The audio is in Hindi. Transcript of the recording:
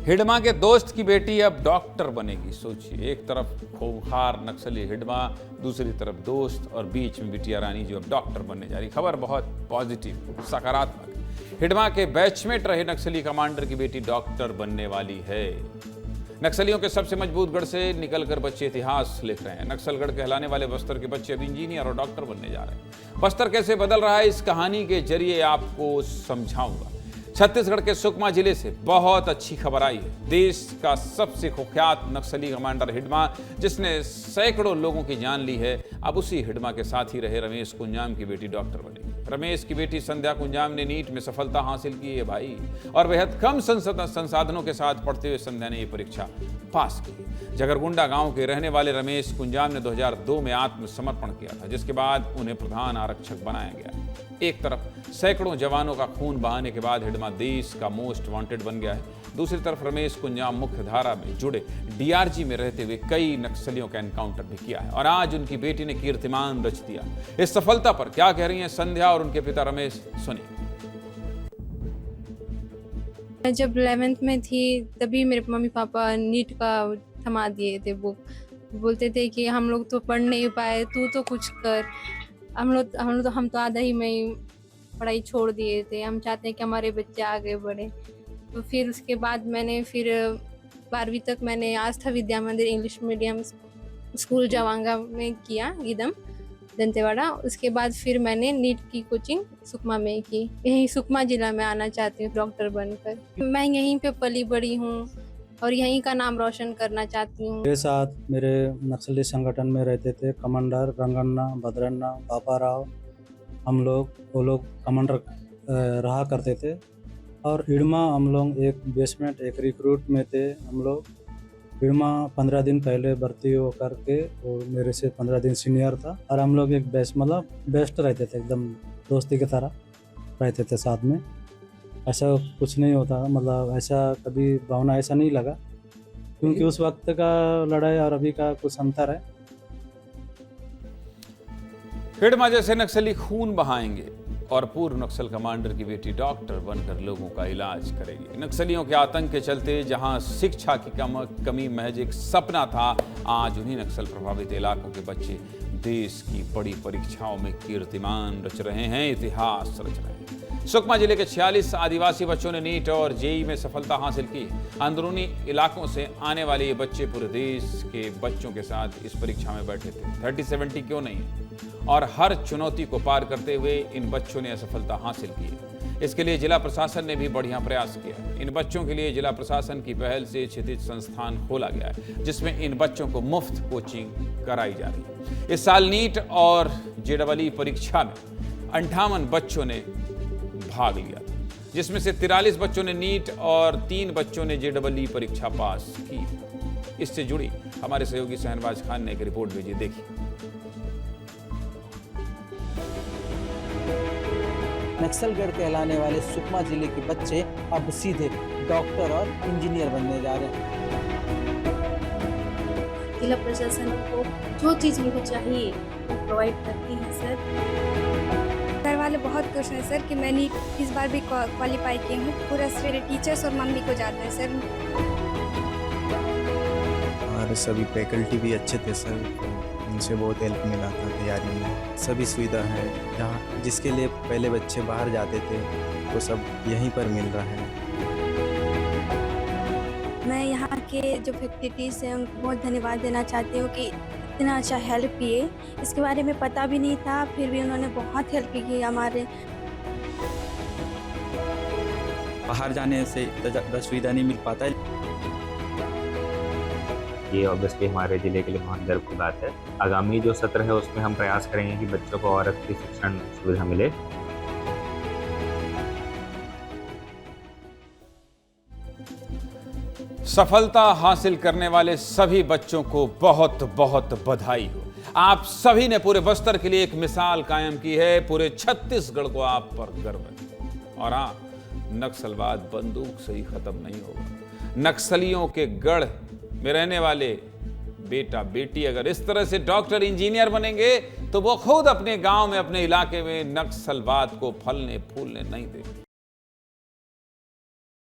हिडमा के दोस्त की बेटी अब डॉक्टर बनेगी। सोचिए, एक तरफ खूंखार नक्सली हिडमा, दूसरी तरफ दोस्त और बीच में बिटिया रानी जो अब डॉक्टर बनने जा रही। खबर बहुत पॉजिटिव, सकारात्मक। हिडमा के बैचमेट रहे नक्सली कमांडर की बेटी डॉक्टर बनने वाली है। नक्सलियों के सबसे मजबूत गढ़ से निकलकर बच्चे इतिहास लिख रहे हैं। नक्सलगढ़ कहलाने वाले बस्तर के बच्चे अब इंजीनियर और डॉक्टर बनने जा रहे हैं। बस्तर कैसे बदल रहा है, इस कहानी के जरिए आपको समझाऊंगा। छत्तीसगढ़ के सुकमा जिले से बहुत अच्छी खबर आई है। देश का सबसे कुख्यात नक्सली कमांडर हिडमा, जिसने सैकड़ों लोगों की जान ली है, अब उसी हिडमा के साथ ही रहे रमेश कुंजाम की बेटी डॉक्टर बनेगी। रमेश की बेटी संध्या कुंजाम ने नीट में सफलता हासिल की है भाई, और बेहद कम संसाधनों के साथ पढ़ते हुए संध्या ने ये परीक्षा पास की। जगरगुंडा गांव के रहने वाले रमेश कुंजाम ने 2002 में आत्मसमर्पण किया था, जिसके बाद उन्हें प्रधान आरक्षक बनाया गया। एक तरफ सैकड़ों जवानों का खून बहाने के बाद हिडमा देश का मोस्ट वांटेड बन गया है, दूसरी तरफ रमेश कुंजाम मुख्य धारा में जुड़े डीआरजी में रहते हुए कई नक्सलियों का एनकाउंटर भी किया है, और आज उनकी बेटी ने कीर्तिमान रच दिया। इस सफलता पर क्या कह रही हैं संध्या और उनके पिता रमेश, सुनिए। मैं जब 11th में थी तभी मेरे मम्मी पापा नीट का थमा दिए थे। वो बोलते थे कि हम लोग तो पढ़ नहीं पाए, तू तो कुछ कर। हम तो आधा ही में ही पढ़ाई छोड़ दिए थे। हम चाहते हैं कि हमारे बच्चे आगे बढ़े। तो फिर उसके बाद मैंने 12वीं तक मैंने आस्था विद्या मंदिर इंग्लिश मीडियम स्कूल जवांगा में किया, गीदम दंतेवाड़ा। उसके बाद फिर मैंने नीट की कोचिंग सुकमा में की। यहीं सुकमा जिला में आना चाहती हूँ डॉक्टर बनकर। मैं यहीं पे पली बड़ी हूँ और यहीं का नाम रोशन करना चाहती हूँ। मेरे साथ मेरे नक्सली संगठन में रहते थे कमांडर रंगन्ना, भद्रन्ना, पापा राव। वो लोग कमांडर रहा करते थे। और हिडमा हम लोग एक बेसमेंट एक रिक्रूट में थे। हम लोग हिडमा 15 दिन पहले भर्ती हो करके, और मेरे से 15 दिन सीनियर था। और हम लोग एक बेस्ट रहते थे, एकदम दोस्ती की तरह रहते थे साथ में। ऐसा कुछ नहीं होता, मतलब ऐसा कभी भावना ऐसा नहीं लगा, क्योंकि उस वक्त का लड़ाई और अभी का कुछ अंतर है। हिडमा जैसे नक्सली खून बहाएंगे और पूर्व नक्सल कमांडर की बेटी डॉक्टर बनकर लोगों का इलाज करेगी। नक्सलियों के आतंक के चलते जहां शिक्षा की कमी महज एक सपना था, आज उन्हीं नक्सल प्रभावित इलाकों के बच्चे देश की बड़ी परीक्षाओं में कीर्तिमान रच रहे हैं, इतिहास रच रहे हैं। सुकमा जिले के 46 आदिवासी बच्चों ने नीट और जेईई में सफलता हासिल की। अंदरूनी इलाकों से आने वाले ये बच्चे पूरे देश के बच्चों के साथ इस परीक्षा में बैठे थे। 30-70 क्यों नहीं है, और हर चुनौती को पार करते हुए इन बच्चों ने सफलता हासिल की है। इसके लिए जिला प्रशासन ने भी बढ़िया प्रयास किया है। इन बच्चों के लिए जिला प्रशासन की पहल से क्षितिज संस्थान खोला गया है, जिसमें इन बच्चों को मुफ्त कोचिंग कराई जा रही है। इस साल नीट और जेईई परीक्षा में 58 बच्चों ने भाग लिया था, जिसमें से 43 बच्चों ने नीट और 3 बच्चों ने जेईई परीक्षा पास की। इससे जुड़ी हमारे सहयोगी शहनवाज खान ने एक रिपोर्ट भेजी, देखिए। नक्सलगढ़ कहलाने वाले सुकमा जिले के बच्चे अब सीधे डॉक्टर और इंजीनियर बनने जा रहे हैं। जिला प्रशासन को जो चीज़ उनको चाहिए वो प्रोवाइड करती है सर। घर वाले बहुत खुश हैं सर कि मैं नीट इस बार भी क्वालिफाई की हूँ। पूरा श्रेय टीचर्स और मम्मी को जाता है सर। हमारे सभी फैकल्टी भी अच्छे थे सर, उनसे बहुत हेल्प मिला था तैयारी में। सभी सुविधा है जहाँ जिसके लिए पहले बच्चे बाहर जाते थे वो सब यहीं पर मिल रहा है। मैं यहाँ के जो फैकल्टीज हैं उनको बहुत धन्यवाद देना चाहती हूँ कि इतना अच्छा हेल्प किए। इसके बारे में पता भी नहीं था, फिर भी उन्होंने बहुत हेल्प की हमारे। बाहर जाने से सुविधा नहीं मिल पाता है। ये ऑब्वियसली हमारे जिले के लिए बहुत गर्व की बात है। आगामी जो सत्र है उसमें हम प्रयास करेंगे कि बच्चों को और अच्छी शिक्षण सुविधा मिले। सफलता हासिल करने वाले सभी बच्चों को बहुत बहुत बधाई हो। आप सभी ने पूरे बस्तर के लिए एक मिसाल कायम की है। पूरे छत्तीसगढ़ को आप पर गर्व है। और हाँ, नक्सलवाद बंदूक से ही खत्म नहीं होगा। नक्सलियों के गढ़ में रहने वाले बेटा बेटी अगर इस तरह से डॉक्टर इंजीनियर बनेंगे तो वो खुद अपने गांव में, अपने इलाके में नक्सलवाद को फलने फूलने नहीं देंगे।